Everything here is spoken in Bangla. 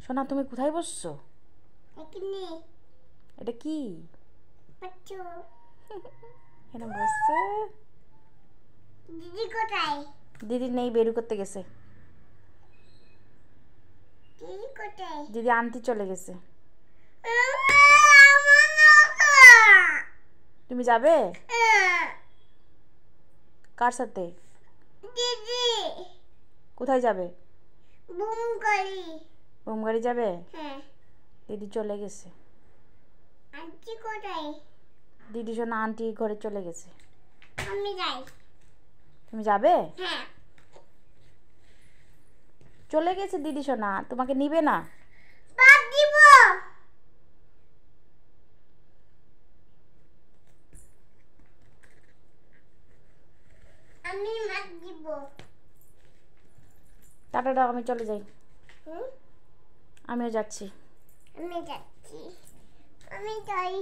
সোনা, তুমি কোথায় বসছো? এটা কি? এখানে বসছে। দিদি কোথায়? দিদি নেই, বেরু করতে গেছে। দিদি কোথায়? দিদি আনতে চলে গেছে। তুমি যাবে? কার সাথে? দিদি কোথায় যাবে? বুমগাড়ি। বোমগাড়ি যাবে? হ্যাঁ। দিদি চলে গেছে। আন্টি কোথায়? দিদি সোনা আন্টি ঘরে চলে গেছে। আমি যাই। তুমি যাবে? হ্যাঁ। চলে গেছে দিদি সোনা, তোমাকে নিবে না। বাদ দিব। আমি মাছ দিব। টাটা দাও, আমি চলে যাই। হুম? আমিও যাচ্ছি। আমি যাচ্ছি। আমি যাই।